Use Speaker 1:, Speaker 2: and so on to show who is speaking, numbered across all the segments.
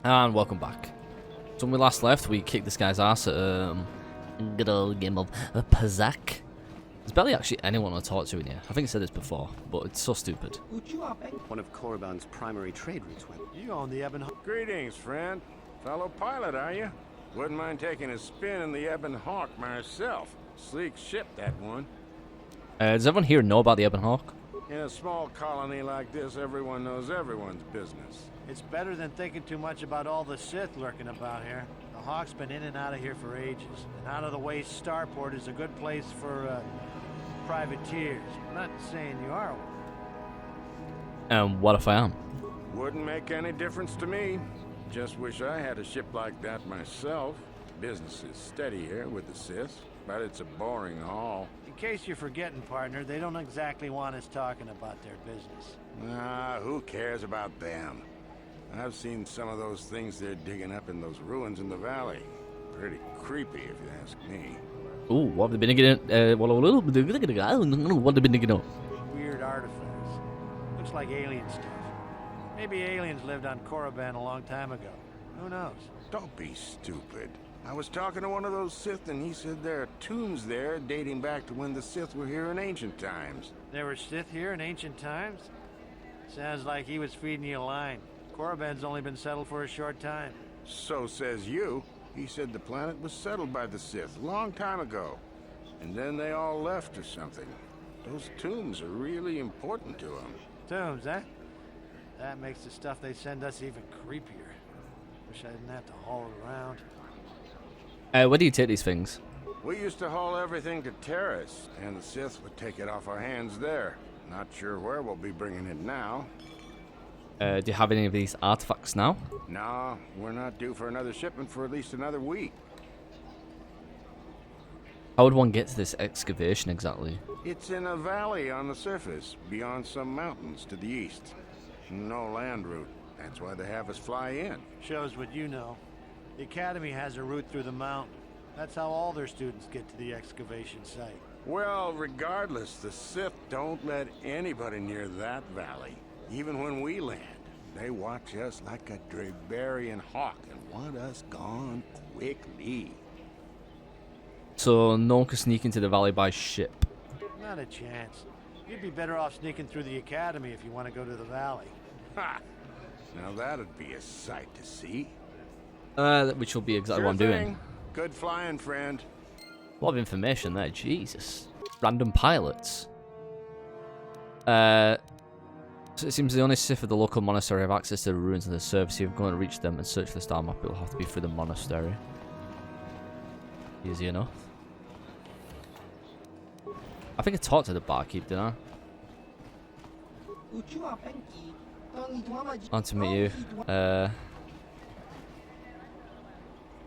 Speaker 1: And welcome back. So when we last left, we kicked this guy's ass at a good old game of Pazak. There's barely actually anyone I talk to in here. I think I said this before, but it's so stupid.
Speaker 2: One of Korriban's primary trade routes went.
Speaker 3: You own the Ebon Hawk.
Speaker 4: Greetings, friend. Fellow pilot, are you? Wouldn't mind taking a spin in the Ebon Hawk myself. Sleek ship, that one.
Speaker 1: Does everyone here know about the Ebon Hawk?
Speaker 4: In a small colony like this, everyone knows everyone's business.
Speaker 3: It's better than thinking too much about all the Sith lurking about here. The Hawk's been in and out of here for ages. And out-of-the-way starport is a good place for, privateers. I'm not saying you are one.
Speaker 1: And what if I am?
Speaker 4: Wouldn't make any difference to me. Just wish I had a ship like that myself. Business is steady here with the Sith, but it's a boring haul.
Speaker 3: In case you're forgetting, partner, they don't exactly want us talking about their business.
Speaker 4: Ah, who cares about them? I've seen some of those things they're digging up in those ruins in the valley. Pretty creepy, if you ask me.
Speaker 1: Ooh, what have they been digging? What have they been digging up?
Speaker 3: Weird artifacts. Looks like alien stuff. Maybe aliens lived on Korriban a long time ago. Who knows?
Speaker 4: Don't be stupid. I was talking to one of those Sith, and he said there are tombs there dating back to when the Sith were here in ancient times.
Speaker 3: There were Sith here in ancient times? Sounds like he was feeding you a line. Korriban's only been settled for a short time.
Speaker 4: So says you. He said the planet was settled by the Sith a long time ago. And then they all left or something. Those tombs are really important to them.
Speaker 3: Tombs, eh? That makes the stuff they send us even creepier. Wish I didn't have to haul it around.
Speaker 1: Where do you take these things?
Speaker 4: We used to haul everything to Terrace, and the Sith would take it off our hands there. Not sure where we'll be bringing it now.
Speaker 1: Do you have any of these artifacts now?
Speaker 4: Nah, we're not due for another shipment for at least another week.
Speaker 1: How would one get to this excavation exactly?
Speaker 4: It's in a valley on the surface, beyond some mountains to the east. No land route. That's why they have us fly in.
Speaker 3: Shows what you know. The Academy has a route through the mountain. That's how all their students get to the excavation site.
Speaker 4: Well, regardless, the Sith don't let anybody near that valley. Even when we land, they watch us like a Drabarian hawk and want us gone quickly.
Speaker 1: So no one can sneak into the valley by ship?
Speaker 3: Not a chance. You'd be better off sneaking through the Academy if you want to go to the valley.
Speaker 4: Ha! Now that'd be a sight to see.
Speaker 1: Which will be exactly
Speaker 4: Sure
Speaker 1: what I'm doing.
Speaker 4: thing. Good flying, friend.
Speaker 1: A lot of information there, Jesus. Random pilots. So it seems the only Sith of the local monastery have access to the ruins on the surface. If you're going to reach them and search for the star map, it will have to be through the monastery. Easy enough. I think I talked to the barkeep, didn't I? On to meet you.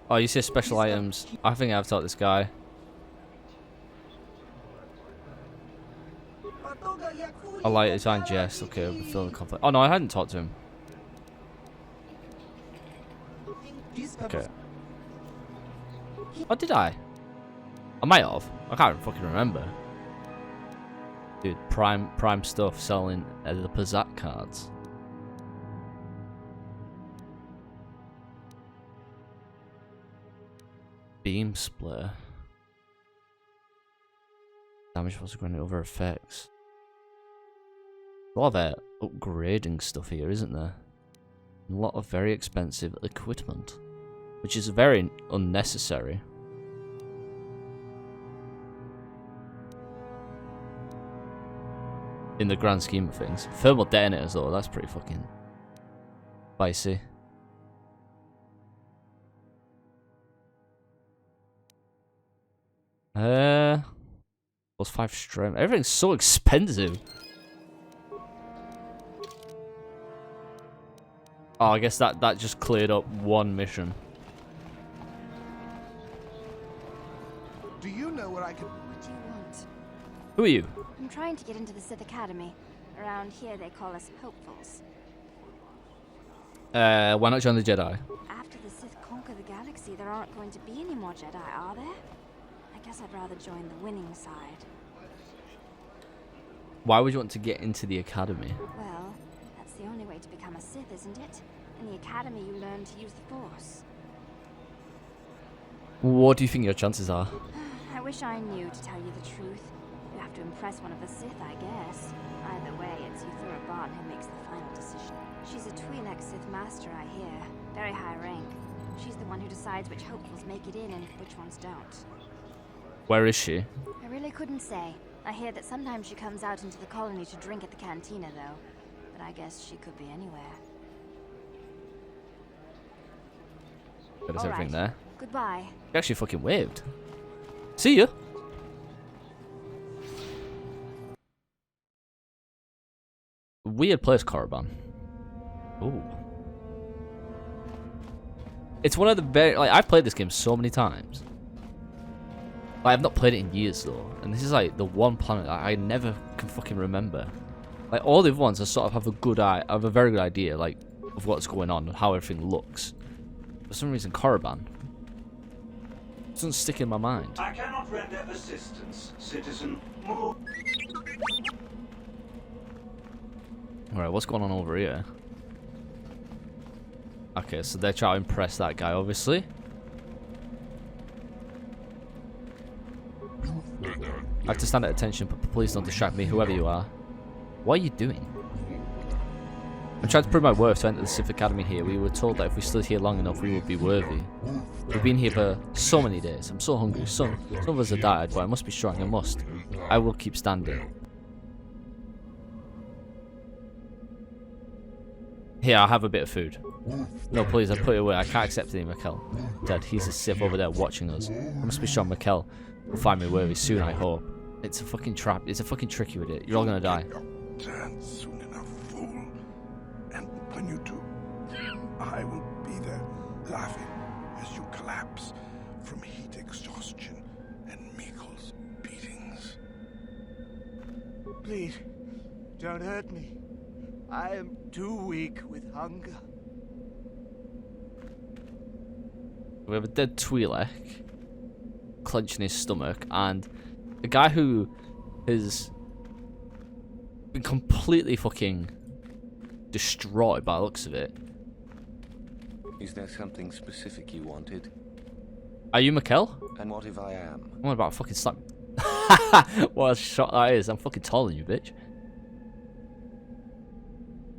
Speaker 1: Oh, you see special items. I think I've taught this guy. I like it, and jest. Okay, we're feeling conflict. Oh no, I hadn't talked to him. Okay. Oh, did I? I might have. I can't fucking remember. Dude, prime stuff selling the Pazak cards. Beam splitter. Damage was granted over effects. A lot of upgrading stuff here, isn't there? A lot of very expensive equipment, which is very unnecessary. In the grand scheme of things. Thermal detonators though, that's pretty fucking spicy. Plus 5 strength. Everything's so expensive. Oh, I guess that just cleared up one mission.
Speaker 5: Do you know what I can...
Speaker 6: What do you want?
Speaker 1: Who are you?
Speaker 6: I'm trying to get into the Sith Academy. Around here they call us hopefuls.
Speaker 1: Why not join the Jedi?
Speaker 6: After the Sith conquer the galaxy, there aren't going to be any more Jedi, are there? I guess I'd rather join the winning side.
Speaker 1: Why would you want to get into the Academy?
Speaker 6: Well, that's the only way to become a Sith, isn't it? In the academy, you learn to use the Force.
Speaker 1: What do you think your chances are?
Speaker 6: I wish I knew, to tell you the truth. You have to impress one of the Sith, I guess. Either way, it's Yuthura Ban who makes the final decision. She's a Twi'lek Sith Master, I hear. Very high rank. She's the one who decides which hopefuls make it in and which ones don't.
Speaker 1: Where is she?
Speaker 6: I really couldn't say. I hear that sometimes she comes out into the colony to drink at the cantina, though. But I guess she could be anywhere.
Speaker 1: There's
Speaker 6: All
Speaker 1: everything
Speaker 6: right.
Speaker 1: there.
Speaker 6: Goodbye.
Speaker 1: He actually fucking waved. See ya. Weird place, Korriban. Ooh. It's one of the very... Like, I've played this game so many times. Like, I've not played it in years, though. And this is, like, the one planet I never can fucking remember. Like, all the other ones I sort of have a very good idea, like, of what's going on and how everything looks. For some reason, Korriban doesn't stick in my mind.
Speaker 7: I cannot render assistance, citizen. Move.
Speaker 1: Alright, what's going on over here? Okay, so they're trying to impress that guy, obviously. I have to stand at attention, but please don't distract me, whoever you are. What are you doing? I'm trying to prove my worth to enter the Sith Academy here. We were told that if we stood here long enough, we would be worthy. We've been here for so many days. I'm so hungry. Some of us have died, but I must be strong. I must. I will keep standing. Here, I'll have a bit of food. No, please, I'll put it away. I can't accept it, Mikkel. Dead. He's a Sith over there watching us. I must be strong. Mikkel will find me worthy soon, I hope. It's a fucking trap. It's a fucking trick you idiot. You're all gonna die.
Speaker 5: Turn soon enough, fool. And when you do, I will be there, laughing as you collapse from heat exhaustion and Mikkel's beatings.
Speaker 3: Please, don't hurt me. I am too weak with hunger.
Speaker 1: We have a dead Twi'lek clenching his stomach, and a guy who has been completely fucking destroyed by the looks of it.
Speaker 8: Is there something specific you wanted?
Speaker 1: Are you Mikkel?
Speaker 8: And what if I am?
Speaker 1: I'm about to fucking slap. What a shot that is. I'm fucking taller than you, bitch.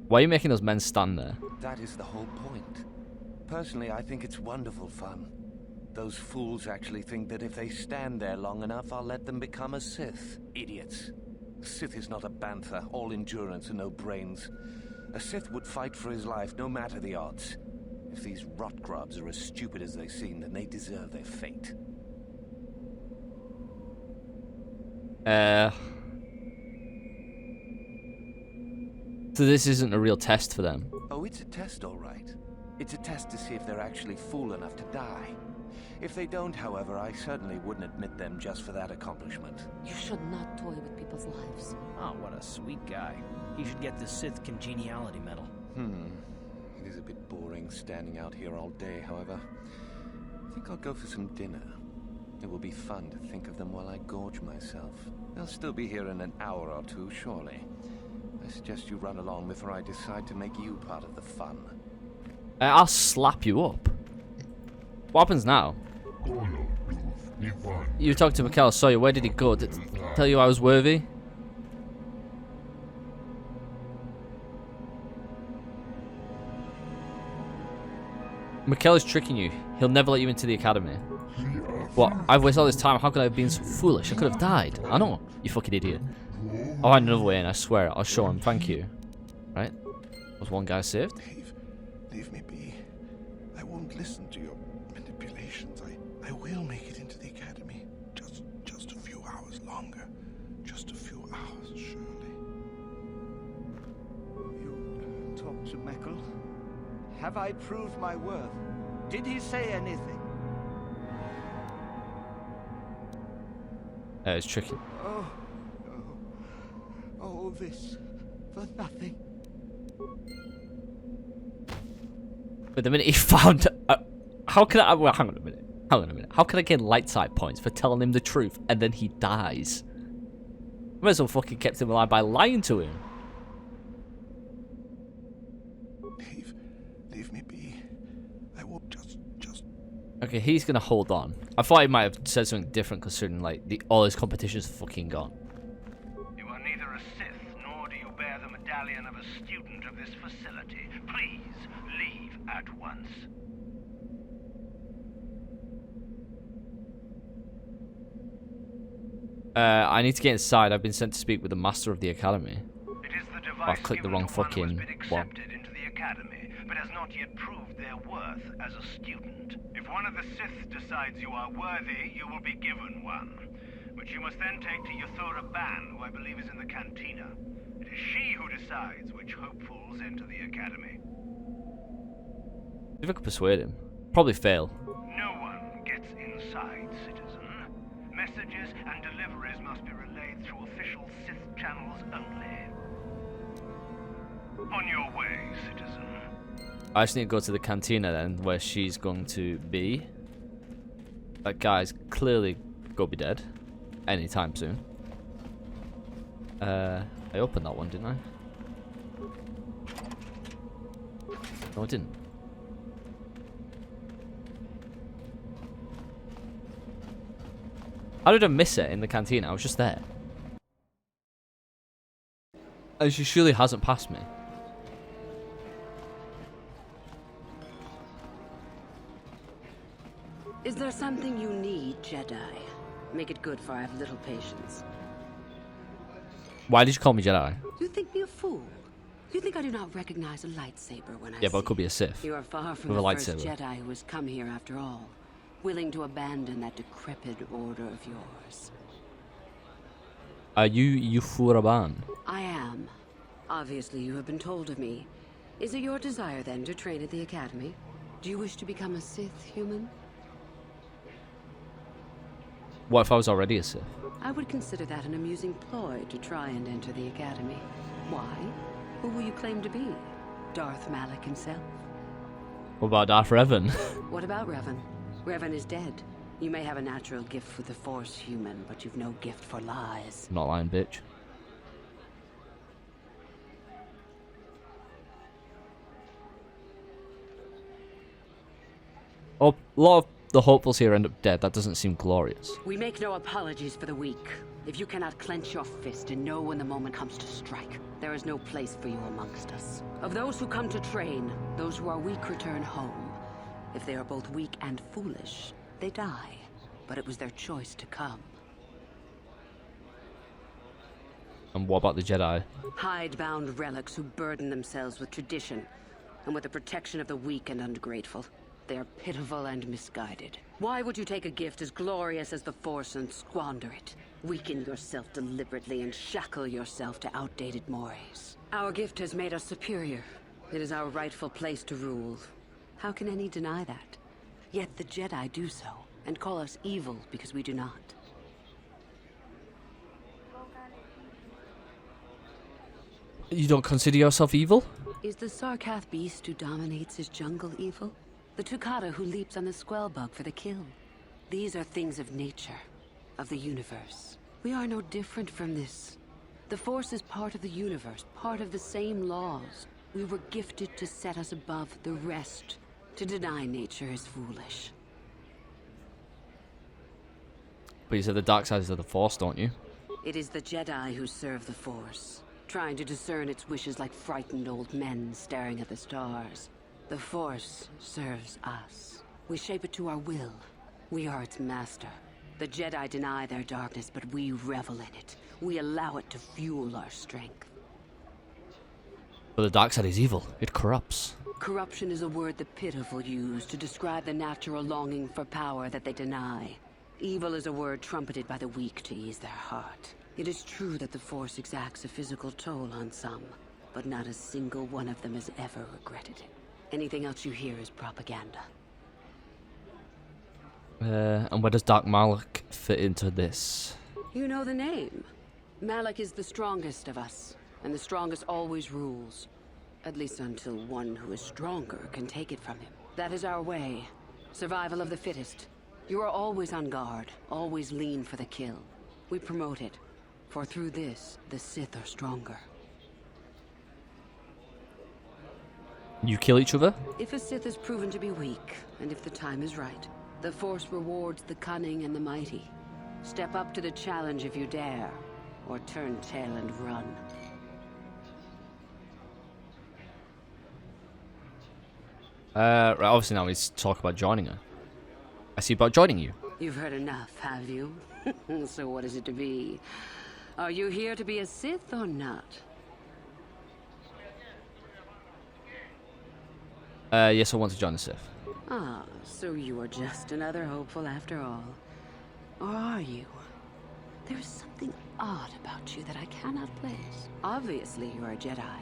Speaker 1: Why are you making those men stand there?
Speaker 8: That is the whole point. Personally, I think it's wonderful fun. Those fools actually think that if they stand there long enough, I'll let them become a Sith. Idiots. A Sith is not a bantha, all endurance and no brains. A Sith would fight for his life, no matter the odds. If these rot grubs are as stupid as they seem, then they deserve their fate.
Speaker 1: So this isn't a real test for them.
Speaker 8: Oh, it's a test, all right. It's a test to see if they're actually fool enough to die. If they don't, however, I certainly wouldn't admit them just for that accomplishment.
Speaker 9: You should not toy with people's lives.
Speaker 10: Oh, what a sweet guy. He should get the Sith Congeniality medal.
Speaker 8: It is a bit boring standing out here all day, however. I think I'll go for some dinner. It will be fun to think of them while I gorge myself. They'll still be here in an hour or two, surely. I suggest you run along before I decide to make you part of the fun.
Speaker 1: I'll slap you up. What happens now? You talked to Mikkel, saw you. Where did he go? Did he tell you I was worthy? Mikkel is tricking you. He'll never let you into the academy. What? I've wasted all this time. How could I have been so foolish? I could have died. I know, you fucking idiot. I'll find another way in, I swear. I'll show him. Thank you. Right? Was one guy saved?
Speaker 5: Dave, leave me be. I won't listen to your manipulations. I will make it into the academy. Just a few hours longer. Just a few hours, surely.
Speaker 3: You talked to Mikkel? Have I proved my worth? Did he say anything?
Speaker 1: It's tricky.
Speaker 3: Oh, no. All this for nothing.
Speaker 1: But the minute he found... how can I... Well, hang on a minute. Hang on a minute. How can I get light side points for telling him the truth and then he dies? I might as well fucking kept him alive by lying to him.
Speaker 5: Dave, leave me
Speaker 1: Okay, he's gonna hold on. I thought he might have said something different considering, like, all his competition's fucking gone.
Speaker 7: You are neither a Sith, nor do you bear the medallion of a student of this facility. Please, leave at once.
Speaker 1: I need to get inside. I've been sent to speak with the Master of the Academy.
Speaker 7: It is the device
Speaker 1: I've clicked the wrong fucking one.
Speaker 7: accepted into the Academy, but has not yet proved their worth as a student. If one of the Sith decides you are worthy, you will be given one, which you must then take to Yuthura Ban, who I believe is in the cantina. It is she who decides which hopefuls enter the Academy.
Speaker 1: If I could persuade him. Probably fail.
Speaker 7: No one gets inside, citizen. Messages and deliveries must be relayed through official Sith channels only. On your way, citizen.
Speaker 1: I just need to go to the cantina then, where she's going to be. That guy's clearly gonna be dead. Anytime soon. I opened that one, didn't I? No, I didn't. How did I miss it in the cantina? I was just there. And she surely hasn't passed me.
Speaker 9: Is there something you need, Jedi? Make it good, for I have little patience.
Speaker 1: Why did you call me Jedi?
Speaker 9: You think me a fool? You think I do not recognize a lightsaber when I
Speaker 1: Yeah, but
Speaker 9: see
Speaker 1: it could be a Sith.
Speaker 9: You are far from
Speaker 1: with
Speaker 9: the
Speaker 1: a
Speaker 9: first
Speaker 1: lightsaber.
Speaker 9: Jedi who has come here after all, willing to abandon that decrepit order of yours.
Speaker 1: Are you Yuthura Ban?
Speaker 9: I am. Obviously, you have been told of me. Is it your desire, then, to train at the Academy? Do you wish to become a Sith human?
Speaker 1: What if I was already a Sith?
Speaker 9: I would consider that an amusing ploy to try and enter the Academy. Why? Who will you claim to be? Darth Malak himself?
Speaker 1: What about Darth Revan?
Speaker 9: What about Revan? Revan is dead. You may have a natural gift for the Force, human, but you've no gift for lies.
Speaker 1: I'm not lying, bitch. Oh, a lot of the hopefuls here end up dead. That doesn't seem glorious.
Speaker 9: We make no apologies for the weak. If you cannot clench your fist and know when the moment comes to strike, there is no place for you amongst us. Of those who come to train, those who are weak return home. If they are both weak and foolish, they die. But it was their choice to come.
Speaker 1: And what about the Jedi?
Speaker 9: Hidebound relics who burden themselves with tradition and with the protection of the weak and ungrateful. They are pitiful and misguided. Why would you take a gift as glorious as the Force and squander it? Weaken yourself deliberately and shackle yourself to outdated mores. Our gift has made us superior. It is our rightful place to rule. How can any deny that? Yet the Jedi do so, and call us evil because we do not.
Speaker 1: You don't consider yourself evil?
Speaker 9: Is the Sarkath beast who dominates his jungle evil? The Tukata who leaps on the Squellbug for the kill? These are things of nature, of the universe. We are no different from this. The Force is part of the universe, part of the same laws. We were gifted to set us above the rest. To deny nature is foolish.
Speaker 1: But you said the dark sides of the Force, don't you?
Speaker 9: It is the Jedi who serve the Force, trying to discern its wishes like frightened old men staring at the stars. The Force serves us. We shape it to our will. We are its master. The Jedi deny their darkness, but we revel in it. We allow it to fuel our strength.
Speaker 1: But the dark side is evil. It corrupts.
Speaker 9: Corruption is a word the pitiful use to describe the natural longing for power that they deny. Evil is a word trumpeted by the weak to ease their heart. It is true that the Force exacts a physical toll on some, but not a single one of them has ever regretted it. Anything else you hear is propaganda.
Speaker 1: And where does Dark Malak fit into this?
Speaker 9: You know the name. Malak is the strongest of us, and the strongest always rules. At least until one who is stronger can take it from him. That is our way. Survival of the fittest. You are always on guard, always lean for the kill. We promote it, for through this, the Sith are stronger.
Speaker 1: You kill each other?
Speaker 9: If a Sith is proven to be weak, and if the time is right, The Force rewards the cunning and the mighty. Step up to the challenge if you dare, or turn tail and run.
Speaker 1: Right, obviously now we need to talk about joining her. I see about joining you.
Speaker 9: You've heard enough, have you? So what is it to be? Are you here to be a Sith or not?
Speaker 1: Yes, I want to join the Sith.
Speaker 9: Ah, so you are just another hopeful after all. Or are you? There's something odd about you that I cannot place. Obviously, you're a Jedi.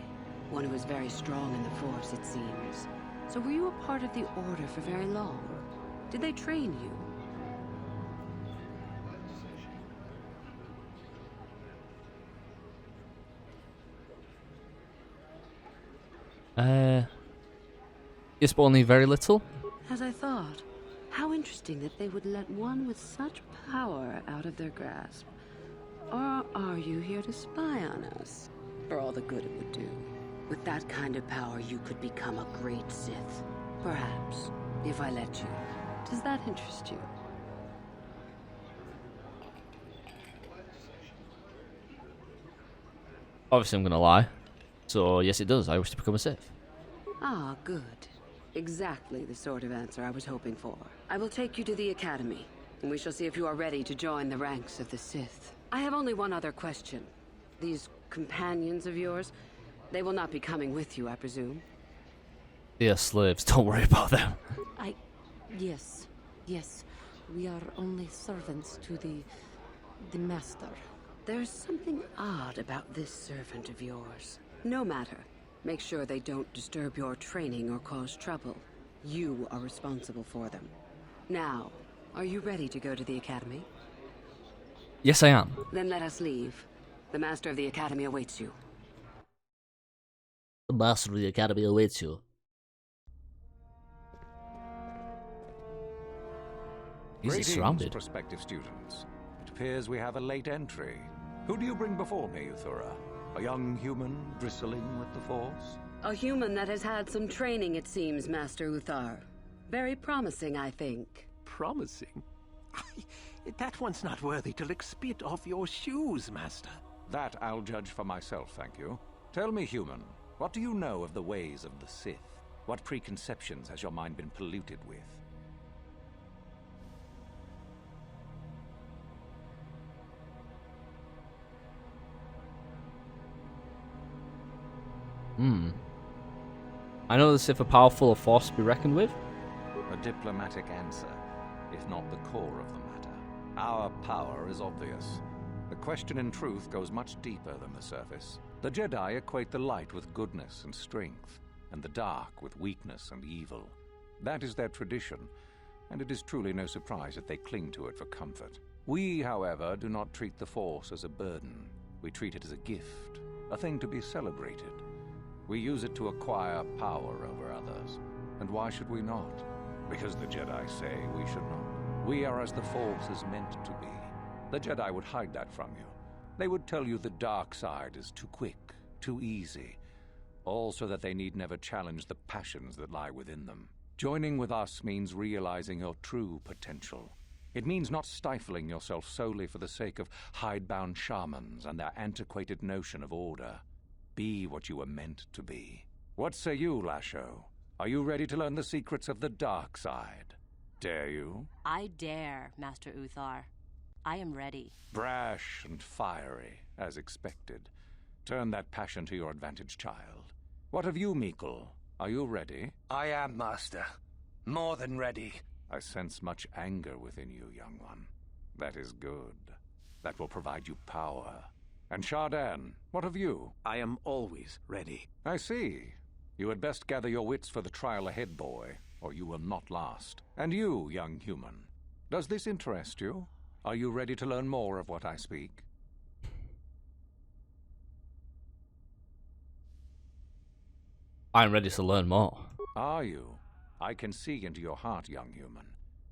Speaker 9: One who is very strong in the Force, it seems. So were you a part of the Order for very long? Did they train you?
Speaker 1: Yes, but only very little.
Speaker 9: As I thought. How interesting that they would let one with such power out of their grasp. Or are you here to spy on us? For all the good it would do. With that kind of power, you could become a great Sith. Perhaps, if I let you. Does that interest you?
Speaker 1: Obviously, I'm gonna lie. So, yes, it does. I wish to become a Sith.
Speaker 9: Ah, good. Exactly the sort of answer I was hoping for. I will take you to the Academy, and we shall see if you are ready to join the ranks of the Sith. I have only one other question. These companions of yours, they will not be coming with you, I presume?
Speaker 1: They are slaves. Don't worry about them.
Speaker 11: Yes. We are only servants to the Master.
Speaker 9: There's something odd about this servant of yours. No matter. Make sure they don't disturb your training or cause trouble. You are responsible for them. Now, are you ready to go to the Academy?
Speaker 1: Yes, I am.
Speaker 9: Then let us leave. The Master of the Academy awaits you.
Speaker 1: The Master of the Academy awaits you. He's surrounded.
Speaker 12: Prospective students. It appears we have a late entry. Who do you bring before me, Yuthura? A young human bristling with the Force?
Speaker 9: A human that has had some training, it seems, Master Uthar. Very promising, I think.
Speaker 13: Promising? That one's not worthy to lick spit off your shoes, Master.
Speaker 12: That I'll judge for myself, thank you. Tell me, human, what do you know of the ways of the Sith? What preconceptions has your mind been polluted with?
Speaker 1: I know the Sith are powerful, a force to be reckoned with.
Speaker 12: A diplomatic answer, if not the core of the matter. Our power is obvious. The question in truth goes much deeper than the surface. The Jedi equate the light with goodness and strength, and the dark with weakness and evil. That is their tradition, and it is truly no surprise that they cling to it for comfort. We, however, do not treat the Force as a burden. We treat it as a gift, a thing to be celebrated. We use it to acquire power over others. And why should we not? Because the Jedi say we should not. We are as the Force is meant to be. The Jedi would hide that from you. They would tell you the dark side is too quick, too easy, all so that they need never challenge the passions that lie within them. Joining with us means realizing your true potential. It means not stifling yourself solely for the sake of hidebound shamans and their antiquated notion of order. Be what you were meant to be. What say you, Lasho? Are you ready to learn the secrets of the dark side? Dare you?
Speaker 11: I dare, Master Uthar. I am ready.
Speaker 12: Brash and fiery, as expected. Turn that passion to your advantage, child. What of you, Meekle? Are you ready?
Speaker 8: I am, Master. More than ready.
Speaker 12: I sense much anger within you, young one. That is good. That will provide you power. And Shardan, what of you?
Speaker 13: I am always ready.
Speaker 12: I see. You had best gather your wits for the trial ahead, boy, or you will not last. And you, young human, does this interest you? Are you ready to learn more of what I speak?
Speaker 1: I'm ready to learn more.
Speaker 12: Are you? I can see into your heart, young human,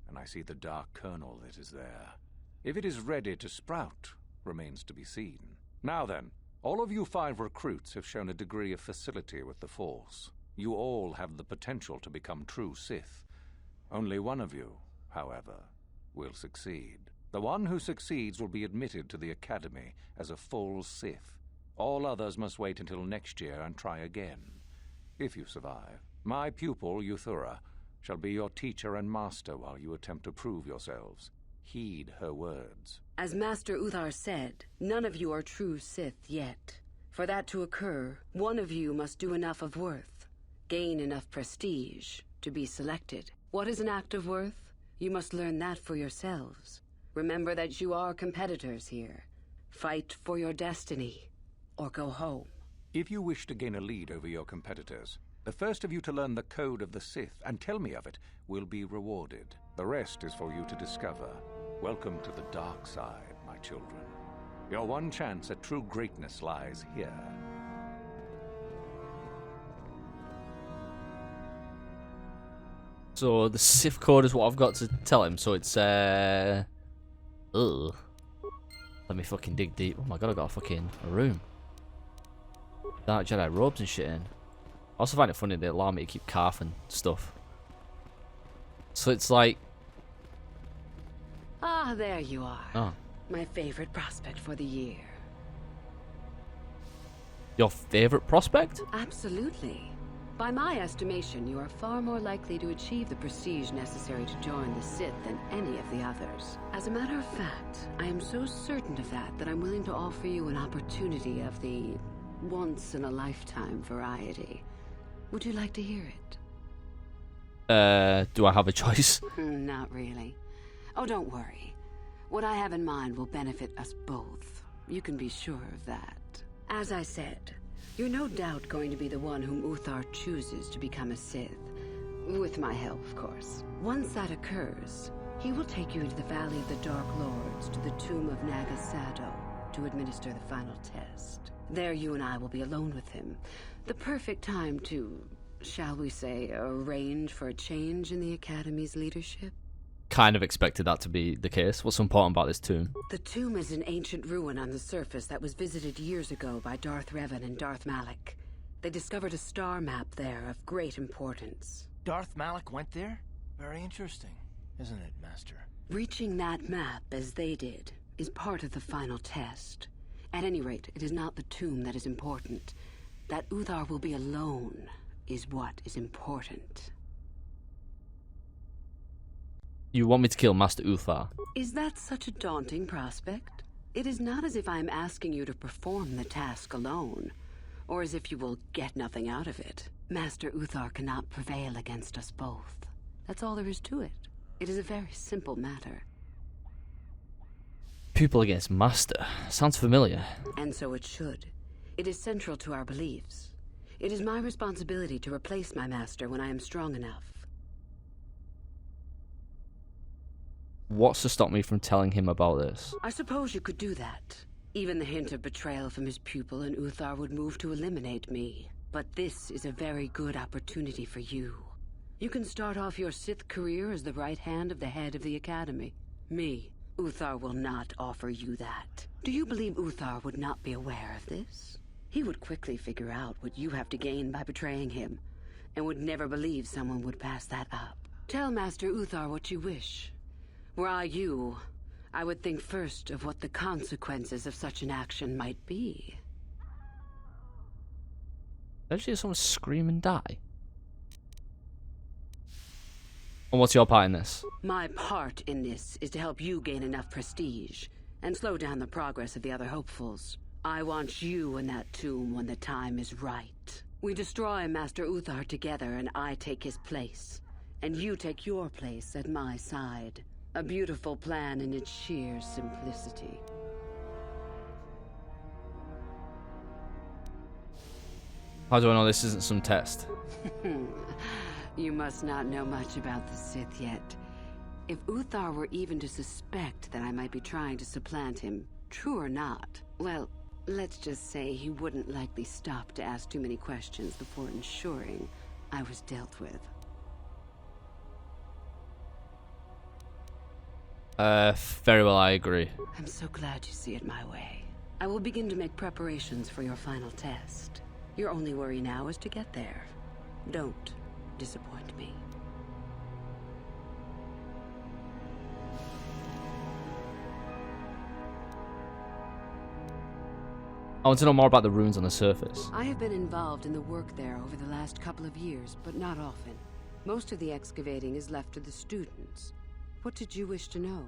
Speaker 12: and I see the dark kernel that is there. If it is ready to sprout, remains to be seen. Now then, all of you 5 recruits have shown a degree of facility with the Force. You all have the potential to become true Sith. Only one of you however, will succeed. The one who succeeds will be admitted to the Academy as a full Sith. All others must wait until next year and try again. If you survive, my pupil, Yuthura, shall be your teacher and master while you attempt to prove yourselves. Heed her words.
Speaker 9: As Master Uthar said, none of you are true Sith yet. For that to occur, one of you must do enough of worth, gain enough prestige, to be selected. What is an act of worth? You must learn that for yourselves. Remember that you are competitors here. Fight for your destiny, or go home.
Speaker 12: If you wish to gain a lead over your competitors, the first of you to learn the code of the Sith and tell me of it will be rewarded. The rest is for you to discover. Welcome to the dark side, my children. Your one chance at true greatness lies here.
Speaker 1: So the Sith code is what I've got to tell him. So it's Let me fucking dig deep. Oh my god, I got a room. Dark Jedi robes and shit in. I also find it funny they allow me to keep carving stuff. So it's like...
Speaker 9: Ah, there you are.
Speaker 1: Oh.
Speaker 9: My favorite prospect for the year.
Speaker 1: Your favorite prospect?
Speaker 9: Absolutely. By my estimation, you are far more likely to achieve the prestige necessary to join the Sith than any of the others. As a matter of fact, I am so certain of that I'm willing to offer you an opportunity of the once-in-a-lifetime variety. Would you like to hear it?
Speaker 1: Do I have a choice?
Speaker 9: Not really. Oh, don't worry. What I have in mind will benefit us both. You can be sure of that. As I said, you're no doubt going to be the one whom Uthar chooses to become a Sith. With my help, of course. Once that occurs, he will take you into the Valley of the Dark Lords to the Tomb of Nagasato to administer the final test. There you and I will be alone with him. The perfect time to, shall we say, arrange for a change in the Academy's leadership.
Speaker 1: Kind of expected that to be the case. What's so important about this tomb?
Speaker 9: The tomb is an ancient ruin on the surface that was visited years ago by Darth Revan and Darth Malak. They discovered a star map there of great importance.
Speaker 10: Darth Malak went there? Very interesting, isn't it, Master?
Speaker 9: Reaching that map, as they did, is part of the final test. At any rate, it is not the tomb that is important. That Uthar will be alone is what is important.
Speaker 1: You want me to kill Master Uthar?
Speaker 9: Is that such a daunting prospect? It is not as if I am asking you to perform the task alone, or as if you will get nothing out of it. Master Uthar cannot prevail against us both. That's all there is to it. It is a very simple matter.
Speaker 1: Pupil against Master. Sounds familiar.
Speaker 9: And so it should. It is central to our beliefs. It is my responsibility to replace my master when I am strong enough.
Speaker 1: What's to stop me from telling him about this?
Speaker 9: I suppose you could do that. Even the hint of betrayal from his pupil and Uthar would move to eliminate me. But this is a very good opportunity for you. You can start off your Sith career as the right hand of the head of the Academy. Me, Uthar will not offer you that. Do you believe Uthar would not be aware of this? He would quickly figure out what you have to gain by betraying him, and would never believe someone would pass that up. Tell Master Uthar what you wish. Were I you, I would think first of what the consequences of such an action might be.
Speaker 1: Did you hear someone scream and die? And what's your part in this?
Speaker 9: My part in this is to help you gain enough prestige and slow down the progress of the other hopefuls. I want you in that tomb when the time is right. We destroy Master Uthar together and I take his place. And you take your place at my side. A beautiful plan in its sheer simplicity.
Speaker 1: How do I know this isn't some test?
Speaker 9: You must not know much about the Sith yet. If Uthar were even to suspect that I might be trying to supplant him, true or not, well, let's just say he wouldn't likely stop to ask too many questions before ensuring I was dealt with.
Speaker 1: Very well, I agree.
Speaker 9: I'm so glad you see it my way. I will begin to make preparations for your final test. Your only worry now is to get there. Don't disappoint me.
Speaker 1: I want to know more about the ruins on the surface.
Speaker 9: I have been involved in the work there over the last couple of years, but not often. Most of the excavating is left to the students. What did you wish to know?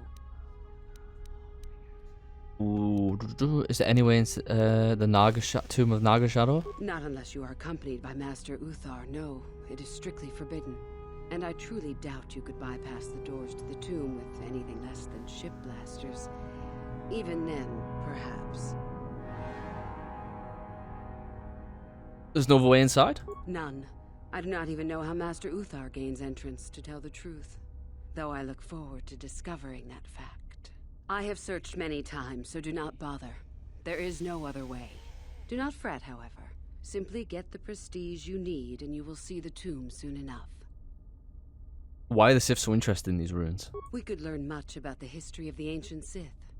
Speaker 1: Ooh, is there any way into the Tomb of Nagasato?
Speaker 9: Not unless you are accompanied by Master Uthar. No, it is strictly forbidden. And I truly doubt you could bypass the doors to the tomb with anything less than ship blasters. Even then, perhaps.
Speaker 1: There's no way inside?
Speaker 9: None. I do not even know how Master Uthar gains entrance, to tell the truth. Though I look forward to discovering that fact. I have searched many times, so do not bother. There is no other way. Do not fret, however. Simply get the prestige you need, and you will see the tomb soon enough.
Speaker 1: Why are the Sith so interested in these ruins?
Speaker 9: We could learn much about the history of the ancient Sith.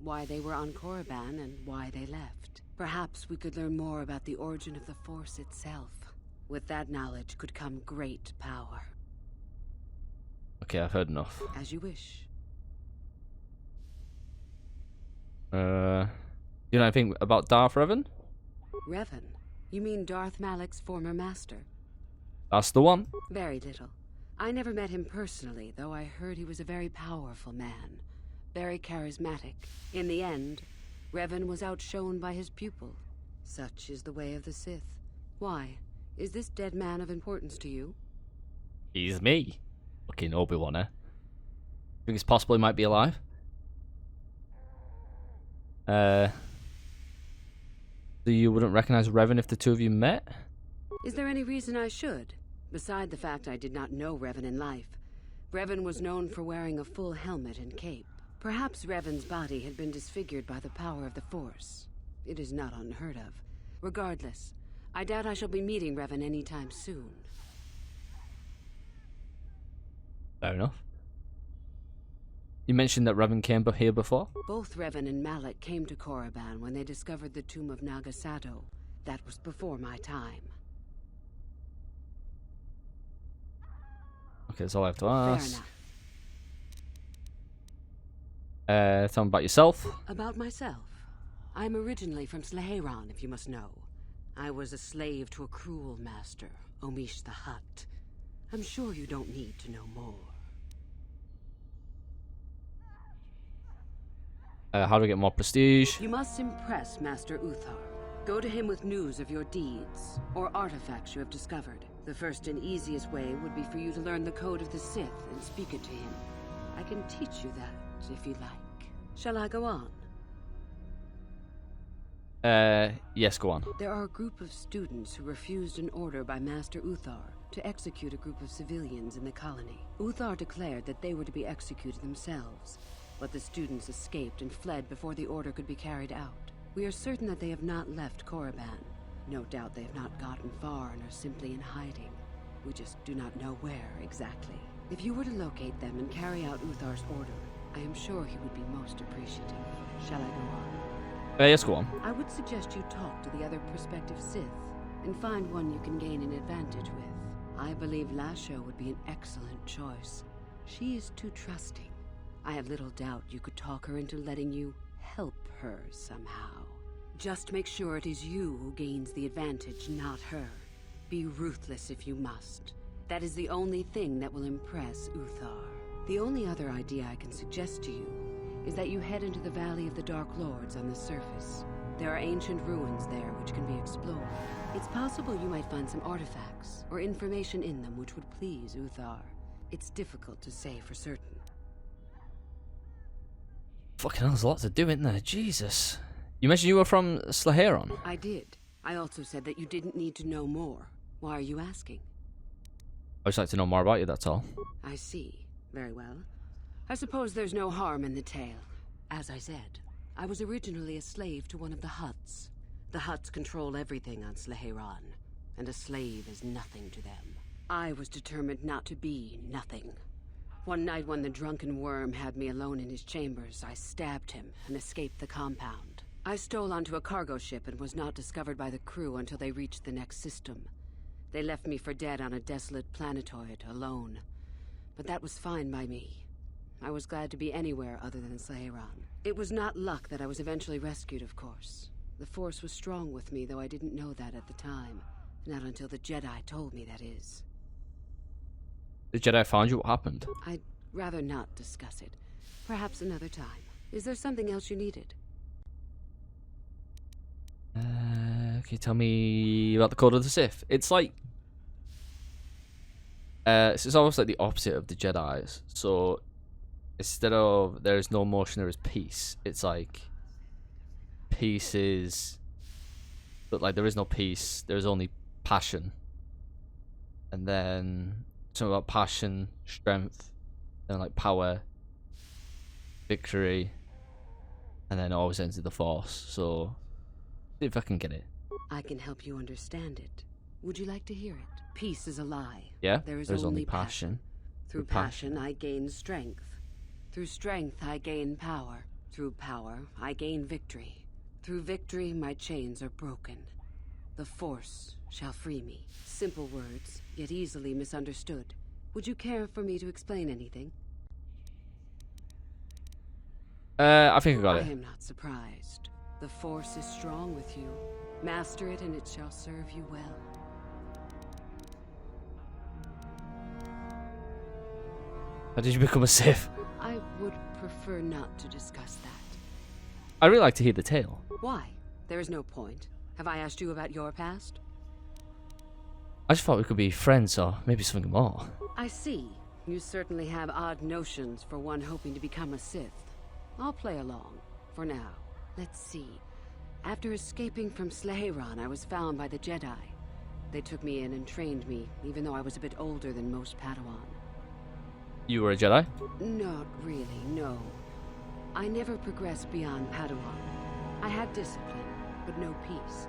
Speaker 9: Why they were on Korriban and why they left. Perhaps we could learn more about the origin of the Force itself. With that knowledge could come great power.
Speaker 1: Okay, I've heard enough.
Speaker 9: As you wish.
Speaker 1: You know anything about Darth Revan?
Speaker 9: Revan? You mean Darth Malak's former master?
Speaker 1: That's the one.
Speaker 9: Very little. I never met him personally, though I heard he was a very powerful man. Very charismatic. In the end, Revan was outshone by his pupil. Such is the way of the Sith. Why? Is this dead man of importance to you?
Speaker 1: He's me. Fucking Obi-Wan, eh? Think it's possible he might be alive? So you wouldn't recognize Revan if the two of you met?
Speaker 9: Is there any reason I should? Beside the fact I did not know Revan in life. Revan was known for wearing a full helmet and cape. Perhaps Revan's body had been disfigured by the power of the Force. It is not unheard of. Regardless, I doubt I shall be meeting Revan anytime soon.
Speaker 1: Fair enough. You mentioned that Revan came here before?
Speaker 9: Both Revan and Malak came to Korriban when they discovered the Tomb of Nagasato. That was before my time.
Speaker 1: Okay, that's all I have to ask.
Speaker 9: Fair enough.
Speaker 1: Tell me about yourself.
Speaker 9: About myself? I'm originally from Slaheron, if you must know. I was a slave to a cruel master, Omish the Hutt. I'm sure you don't need to know more.
Speaker 1: How do I get more prestige?
Speaker 9: You must impress Master Uthar. Go to him with news of your deeds, or artifacts you have discovered. The first and easiest way would be for you to learn the code of the Sith and speak it to him. I can teach you that, if you like. Shall I go on?
Speaker 1: Yes, go on.
Speaker 9: There are a group of students who refused an order by Master Uthar to execute a group of civilians in the colony. Uthar declared that they were to be executed themselves, but the students escaped and fled before the order could be carried out. We are certain that they have not left Korriban. No doubt they have not gotten far and are simply in hiding. We just do not know where exactly. If you were to locate them and carry out Uthar's order, I am sure he would be most appreciative. Shall I go on?
Speaker 1: Yes, go on.
Speaker 9: I would suggest you talk to the other prospective Sith and find one you can gain an advantage with. I believe Lasho would be an excellent choice. She is too trusting. I have little doubt you could talk her into letting you help her somehow. Just make sure it is you who gains the advantage, not her. Be ruthless if you must. That is the only thing that will impress Uthar. The only other idea I can suggest to you is that you head into the Valley of the Dark Lords on the surface. There are ancient ruins there which can be explored. It's possible you might find some artifacts or information in them which would please Uthar. It's difficult to say for certain.
Speaker 1: Fucking hell, there's a lot to do, isn't there? Jesus. You mentioned you were from Slaheron.
Speaker 9: I did. I also said that you didn't need to know more. Why are you asking?
Speaker 1: I'd just like to know more about you, that's all.
Speaker 9: I see. Very well. I suppose there's no harm in the tale. As I said, I was originally a slave to one of the Hutts. The Hutts control everything on Slaheron, and a slave is nothing to them. I was determined not to be nothing. One night when the drunken worm had me alone in his chambers, I stabbed him and escaped the compound. I stole onto a cargo ship and was not discovered by the crew until they reached the next system. They left me for dead on a desolate planetoid, alone. But that was fine by me. I was glad to be anywhere other than Slaheron. It was not luck that I was eventually rescued, of course. The Force was strong with me, though I didn't know that at the time. Not until the Jedi told me, that is.
Speaker 1: The Jedi found you? What happened?
Speaker 9: I'd rather not discuss it. Perhaps another time. Is there something else you needed?
Speaker 1: Can you tell me about the Code of the Sith? It's like... it's almost like the opposite of the Jedi's. So, instead of there is no motion, there is peace. It's like... peace is... but like there is no peace, there is only passion. And then something about passion, strength, and like power, victory, and then it always ends in the Force. So, see if I can get it.
Speaker 9: I can help you understand it. Would you like to hear it? Peace is a lie.
Speaker 1: Yeah,
Speaker 9: there is
Speaker 1: there's
Speaker 9: only
Speaker 1: only passion.
Speaker 9: Through passion, I gain strength. Through strength, I gain power. Through power, I gain victory. Through victory, my chains are broken. The Force shall free me. Simple words, yet easily misunderstood. Would you care for me to explain anything?
Speaker 1: I think I got it.
Speaker 9: I am not surprised. The Force is strong with you. Master it and it shall serve you well.
Speaker 1: How did you become a Sith?
Speaker 9: I would prefer not to discuss that.
Speaker 1: I'd really like to hear the tale.
Speaker 9: Why? There is no point. Have I asked you about your past?
Speaker 1: I just thought we could be friends or maybe something more.
Speaker 9: I see. You certainly have odd notions for one hoping to become a Sith. I'll play along, for now. Let's see. After escaping from Slaheron, I was found by the Jedi. They took me in and trained me, even though I was a bit older than most Padawan.
Speaker 1: You were a Jedi?
Speaker 9: Not really, no. I never progressed beyond Padawan. I had discipline, but no peace.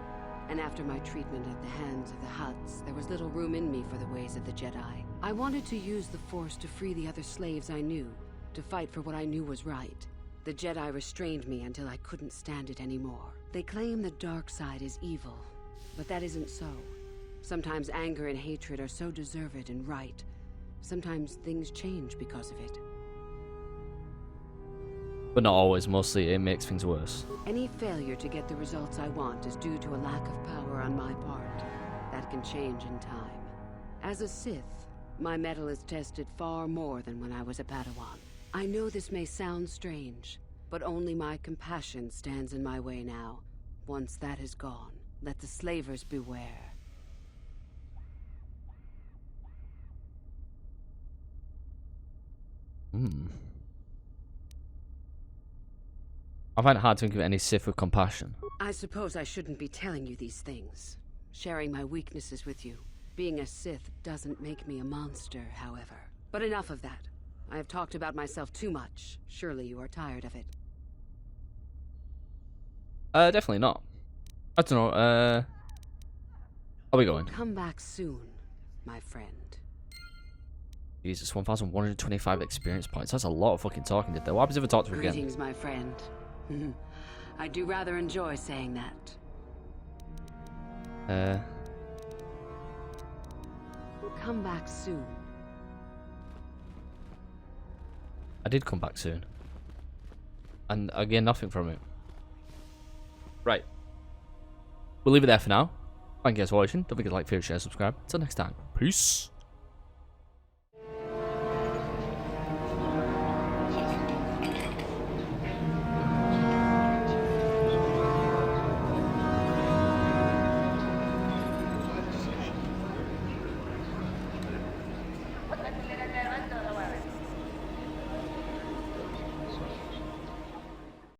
Speaker 9: And after my treatment at the hands of the Hutts, there was little room in me for the ways of the Jedi. I wanted to use the Force to free the other slaves I knew, to fight for what I knew was right. The Jedi restrained me until I couldn't stand it anymore. They claim the dark side is evil, but that isn't so. Sometimes anger and hatred are so deserved and right. Sometimes things change because of it.
Speaker 1: But not always, mostly it makes things worse.
Speaker 9: Any failure to get the results I want is due to a lack of power on my part. That can change in time. As a Sith, my mettle is tested far more than when I was a Padawan. I know this may sound strange, but only my compassion stands in my way now. Once that is gone, let the slavers beware.
Speaker 1: I find it hard to think of any Sith with compassion.
Speaker 9: I suppose I shouldn't be telling you these things. Sharing my weaknesses with you. Being a Sith doesn't make me a monster, however. But enough of that. I have talked about myself too much. Surely you are tired of it.
Speaker 1: Definitely not. I don't know, I'll be going.
Speaker 9: Come back soon, my friend.
Speaker 1: Jesus, 1,125 experience points. That's a lot of fucking talking, did there? What happens if I talk to her again?
Speaker 9: Greetings, my friend. I do rather enjoy saying that. Come back soon.
Speaker 1: I did come back soon. And I gained nothing from it. Right. We'll leave it there for now. Thank you guys for watching. Don't forget to like, favorite, share, subscribe. Until next time. Peace.